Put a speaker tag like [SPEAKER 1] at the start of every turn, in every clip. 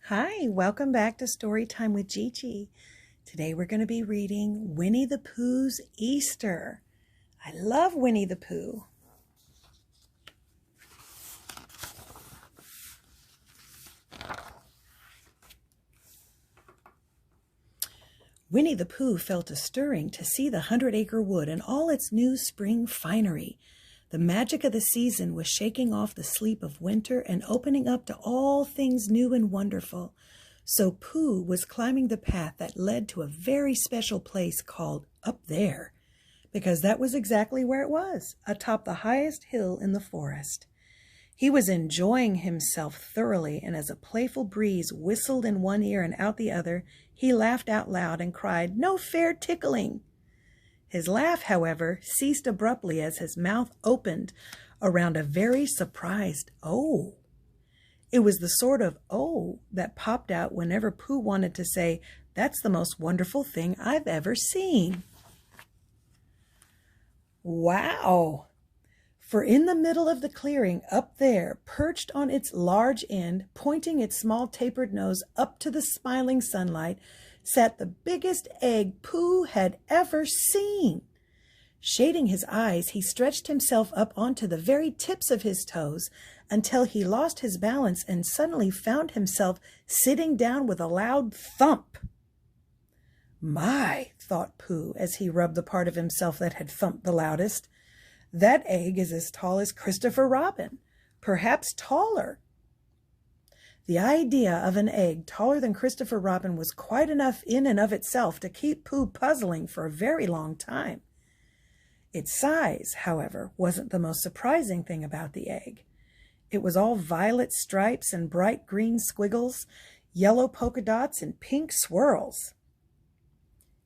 [SPEAKER 1] Hi, welcome back to Storytime with Gigi. Today we're going to be reading Winnie the Pooh's Easter. I love Winnie the Pooh. Winnie the Pooh felt a stirring to see the 100-acre wood and all its new spring finery. The magic of the season was shaking off the sleep of winter and opening up to all things new and wonderful. So Pooh was climbing the path that led to a very special place called Up There, because that was exactly where it was, atop the highest hill in the forest. He was enjoying himself thoroughly, and as a playful breeze whistled in one ear and out the other, he laughed out loud and cried, "No fair tickling!" His laugh, however, ceased abruptly as his mouth opened around a very surprised "oh." It was the sort of "oh" that popped out whenever Pooh wanted to say, "That's the most wonderful thing I've ever seen." Wow! For in the middle of the clearing up there, perched on its large end, pointing its small tapered nose up to the smiling sunlight, sat the biggest egg Pooh had ever seen. Shading his eyes, he stretched himself up onto the very tips of his toes until he lost his balance and suddenly found himself sitting down with a loud thump. "My," thought Pooh as he rubbed the part of himself that had thumped the loudest, "that egg is as tall as Christopher Robin, perhaps taller." The idea of an egg taller than Christopher Robin was quite enough in and of itself to keep Pooh puzzling for a very long time. Its size, however, wasn't the most surprising thing about the egg. It was all violet stripes and bright green squiggles, yellow polka dots, and pink swirls.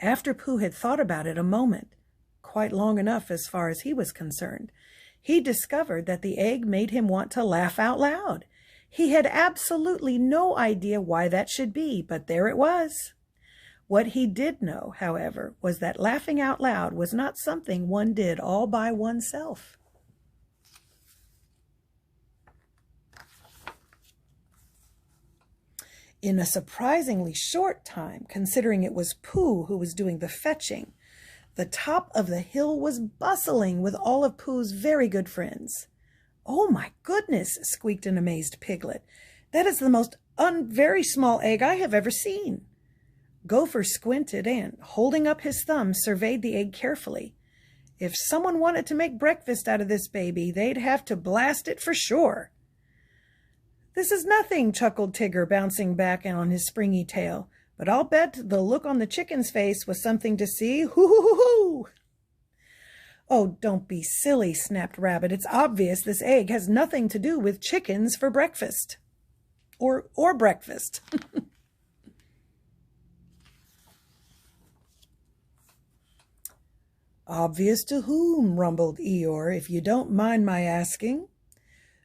[SPEAKER 1] After Pooh had thought about it a moment, quite long enough as far as he was concerned, he discovered that the egg made him want to laugh out loud. He had absolutely no idea why that should be, but there it was. What he did know, however, was that laughing out loud was not something one did all by oneself. In a surprisingly short time, considering it was Pooh who was doing the fetching, the top of the hill was bustling with all of Pooh's very good friends. "Oh, my goodness," squeaked an amazed piglet. "That is the most very small egg I have ever seen." Gopher squinted and, holding up his thumb, surveyed the egg carefully. "If someone wanted to make breakfast out of this baby, they'd have to blast it for sure." "This is nothing," chuckled Tigger, bouncing back on his springy tail. "But I'll bet the look on the chicken's face was something to see. Hoo-hoo-hoo-hoo!" "Oh, don't be silly," snapped Rabbit. "It's obvious this egg has nothing to do with chickens for breakfast. Or breakfast." "Obvious to whom?" rumbled Eeyore, "if you don't mind my asking."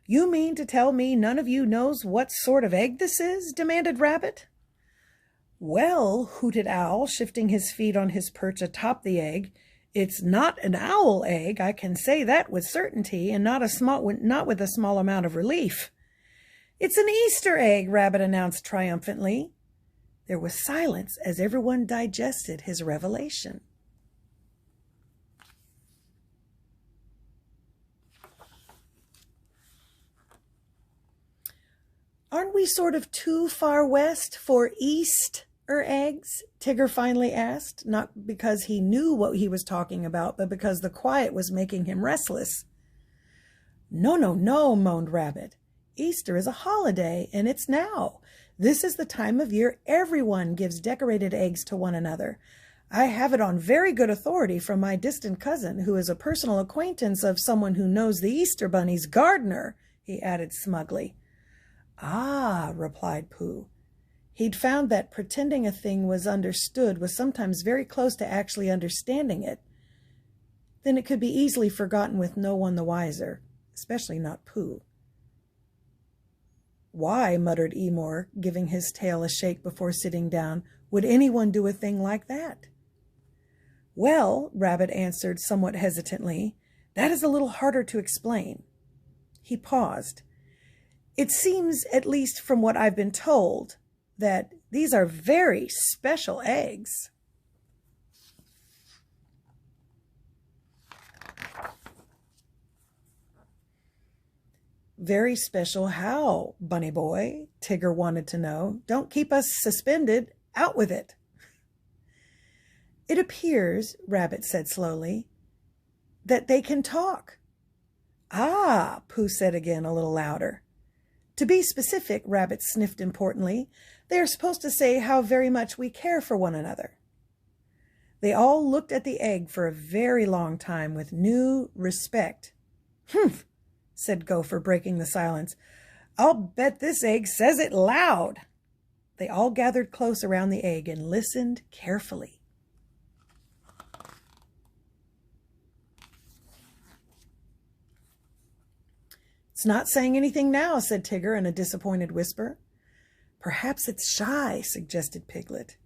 [SPEAKER 1] "You mean to tell me none of you knows what sort of egg this is?" demanded Rabbit. "Well," hooted Owl, shifting his feet on his perch atop the egg, "it's not an owl egg, I can say that with certainty, and not with a small amount of relief." "It's an Easter egg," Rabbit announced triumphantly. There was silence as everyone digested his revelation. "Aren't we sort of too far west for Easter eggs?" Tigger finally asked, not because he knew what he was talking about, but because the quiet was making him restless. "No, no, no," moaned Rabbit. "Easter is a holiday, and it's now. This is the time of year everyone gives decorated eggs to one another. I have it on very good authority from my distant cousin, who is a personal acquaintance of someone who knows the Easter Bunny's gardener," he added smugly. "Ah," replied Pooh. He'd found that pretending a thing was understood was sometimes very close to actually understanding it. Then it could be easily forgotten with no one the wiser, especially not Pooh. "Why," muttered Eeyore, giving his tail a shake before sitting down, "would anyone do a thing like that?" "Well," Rabbit answered somewhat hesitantly, "that is a little harder to explain." He paused. "It seems, at least from what I've been told, that these are very special eggs. Very special how, Bunny Boy? Tigger wanted to know. Don't keep us suspended. Out with it. It appears, Rabbit said slowly, that they can talk. Ah, Pooh said again a little louder. To be specific, Rabbit sniffed importantly, they are supposed to say how very much we care for one another. They all looked at the egg for a very long time with new respect. Humph, said Gopher, breaking the silence. I'll bet this egg says it loud. They all gathered close around the egg and listened carefully. It's not saying anything now, said Tigger in a disappointed whisper. Perhaps it's shy, suggested Piglet.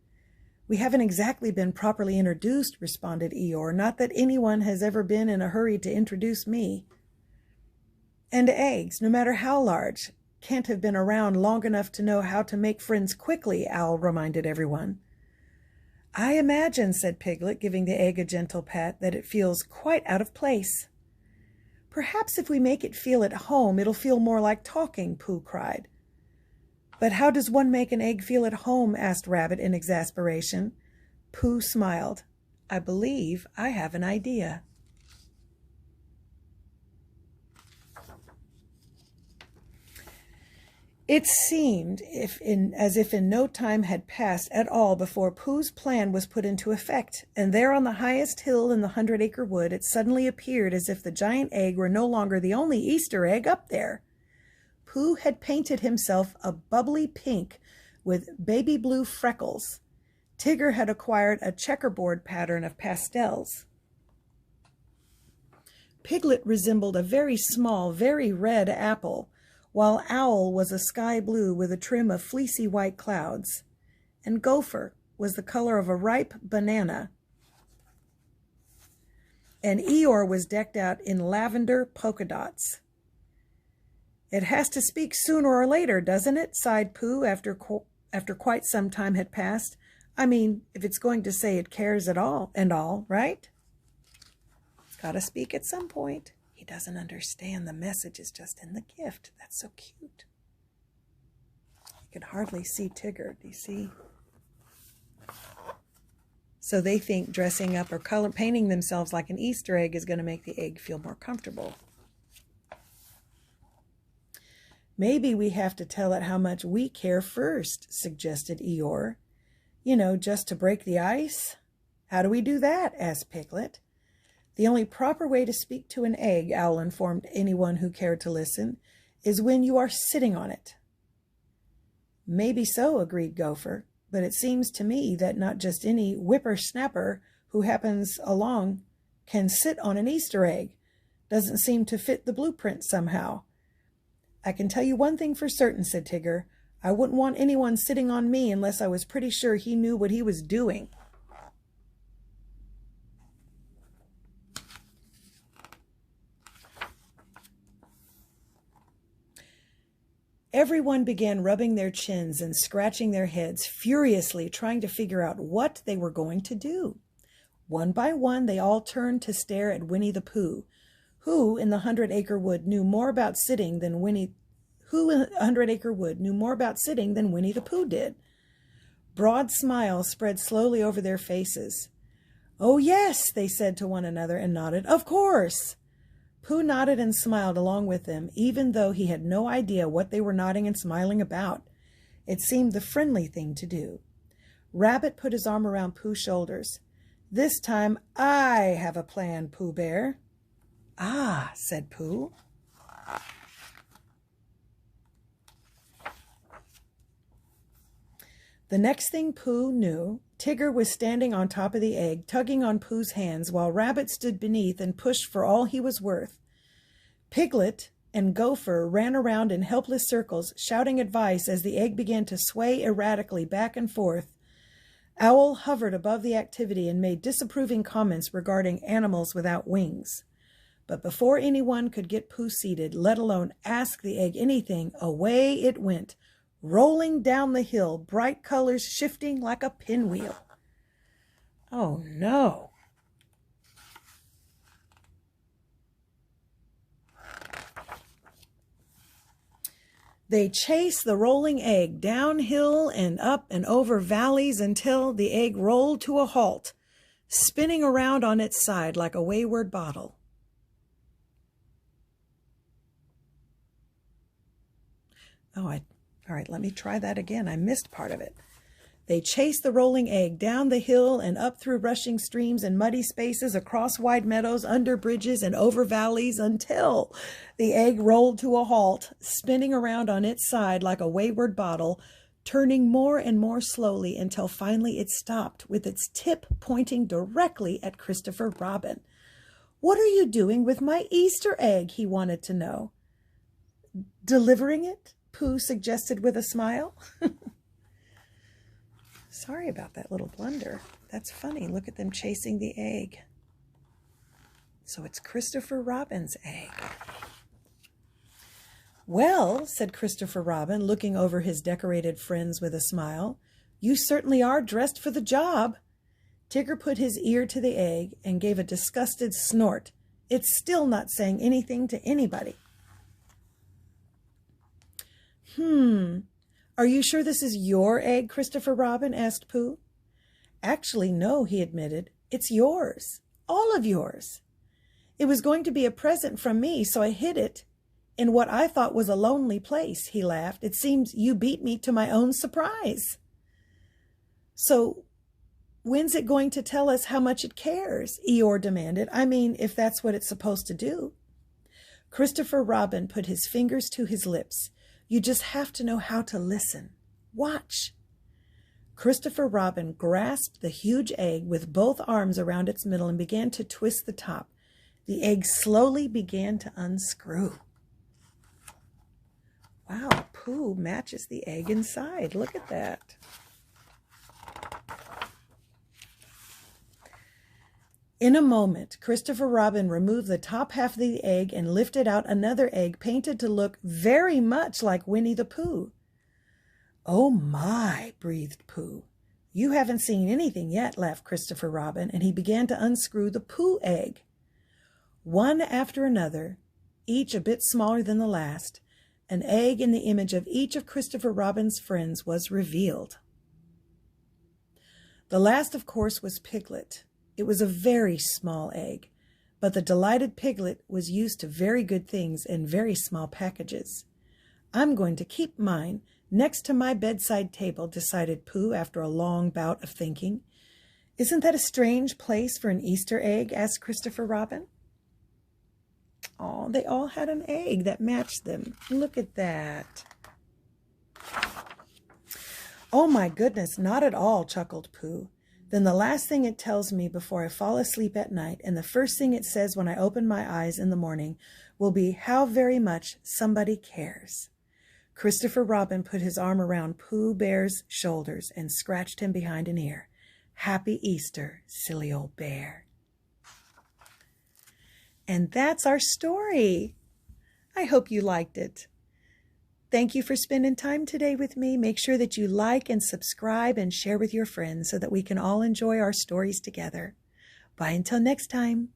[SPEAKER 1] We haven't exactly been properly introduced, responded Eeyore. Not that anyone has ever been in a hurry to introduce me. And eggs, no matter how large, can't have been around long enough to know how to make friends quickly, Owl reminded everyone. I imagine, said Piglet, giving the egg a gentle pat, that it feels quite out of place. Perhaps if we make it feel at home, it'll feel more like talking, Pooh cried. But how does one make an egg feel at home? Asked Rabbit in exasperation. Pooh smiled. I believe I have an idea. It seemed as if in no time had passed at all before Pooh's plan was put into effect, and there on the highest hill in the 100-acre wood it suddenly appeared as if the giant egg were no longer the only Easter egg up there. Pooh had painted himself a bubbly pink with baby blue freckles. Tigger had acquired a checkerboard pattern of pastels. Piglet resembled a very small, very red apple, while Owl was a sky blue with a trim of fleecy white clouds, and Gopher was the color of a ripe banana, and Eeyore was decked out in lavender polka dots. It has to speak sooner or later, doesn't it? Sighed Pooh after quite some time had passed. I mean, if it's going to say it cares at all, right? It's got to speak at some point. He doesn't understand the message is just in the gift. That's so cute. You can hardly see Tigger. Do you see? So they think dressing up or painting themselves like an Easter egg is going to make the egg feel more comfortable. Maybe we have to tell it how much we care first, suggested Eeyore. You know, just to break the ice. How do we do that? Asked Piglet. The only proper way to speak to an egg, Owl informed anyone who cared to listen, is when you are sitting on it. Maybe so, agreed Gopher, but it seems to me that not just any whippersnapper who happens along can sit on an Easter egg. Doesn't seem to fit the blueprint somehow. I can tell you one thing for certain, said Tigger. I wouldn't want anyone sitting on me unless I was pretty sure he knew what he was doing. Everyone began rubbing their chins and scratching their heads, furiously trying to figure out what they were going to do. One by one, they all turned to stare at Winnie the Pooh, who in the 100-acre wood knew more about sitting than Winnie the Pooh did. Broad smiles spread slowly over their faces. Oh, yes, they said to one another and nodded. Of course. Pooh nodded and smiled along with them, even though he had no idea what they were nodding and smiling about. It seemed the friendly thing to do. Rabbit put his arm around Pooh's shoulders. This time I have a plan, Pooh Bear. Ah, said Pooh. The next thing Pooh knew, Tigger was standing on top of the egg, tugging on Pooh's hands, while Rabbit stood beneath and pushed for all he was worth. Piglet and Gopher ran around in helpless circles, shouting advice as the egg began to sway erratically back and forth. Owl hovered above the activity and made disapproving comments regarding animals without wings. But before anyone could get Pooh seated, let alone ask the egg anything, away it went, rolling down the hill, bright colors shifting like a pinwheel. Oh no. They chased the rolling egg downhill and up and over valleys until the egg rolled to a halt, spinning around on its side like a wayward bottle. All right, let me try that again. I missed part of it. They chased the rolling egg down the hill and up through rushing streams and muddy spaces, across wide meadows, under bridges, and over valleys until the egg rolled to a halt, spinning around on its side like a wayward bottle, turning more and more slowly until finally it stopped with its tip pointing directly at Christopher Robin. "What are you doing with my Easter egg?" he wanted to know. "Delivering it?" Pooh suggested with a smile. Sorry about that little blunder. That's funny. Look at them chasing the egg. So it's Christopher Robin's egg. "Well," said Christopher Robin, looking over his decorated friends with a smile, "you certainly are dressed for the job." Tigger put his ear to the egg and gave a disgusted snort. It's still not saying anything to anybody. "Are you sure this is your egg, Christopher Robin?" asked Pooh. "Actually, no," he admitted. "It's yours. All of yours. It was going to be a present from me, so I hid it in what I thought was a lonely place," he laughed. "It seems you beat me to my own surprise." "So when's it going to tell us how much it cares?" Eeyore demanded. "I mean, if that's what it's supposed to do." Christopher Robin put his fingers to his lips. "You just have to know how to listen. Watch." Christopher Robin grasped the huge egg with both arms around its middle and began to twist the top. The egg slowly began to unscrew. Wow, Pooh matches the egg inside. Look at that. In a moment, Christopher Robin removed the top half of the egg and lifted out another egg painted to look very much like Winnie the Pooh. "Oh my," breathed Pooh. "You haven't seen anything yet," laughed Christopher Robin, and he began to unscrew the Pooh egg. One after another, each a bit smaller than the last, an egg in the image of each of Christopher Robin's friends was revealed. The last, of course, was Piglet. It was a very small egg, but the delighted Piglet was used to very good things in very small packages. "I'm going to keep mine next to my bedside table," decided Pooh after a long bout of thinking. "Isn't that a strange place for an Easter egg?" asked Christopher Robin. Oh, they all had an egg that matched them. Look at that. "Oh my goodness, not at all," chuckled Pooh. "Then the last thing it tells me before I fall asleep at night and the first thing it says when I open my eyes in the morning will be how very much somebody cares." Christopher Robin put his arm around Pooh Bear's shoulders and scratched him behind an ear. "Happy Easter, silly old bear." And that's our story. I hope you liked it. Thank you for spending time today with me. Make sure that you like and subscribe and share with your friends so that we can all enjoy our stories together. Bye until next time.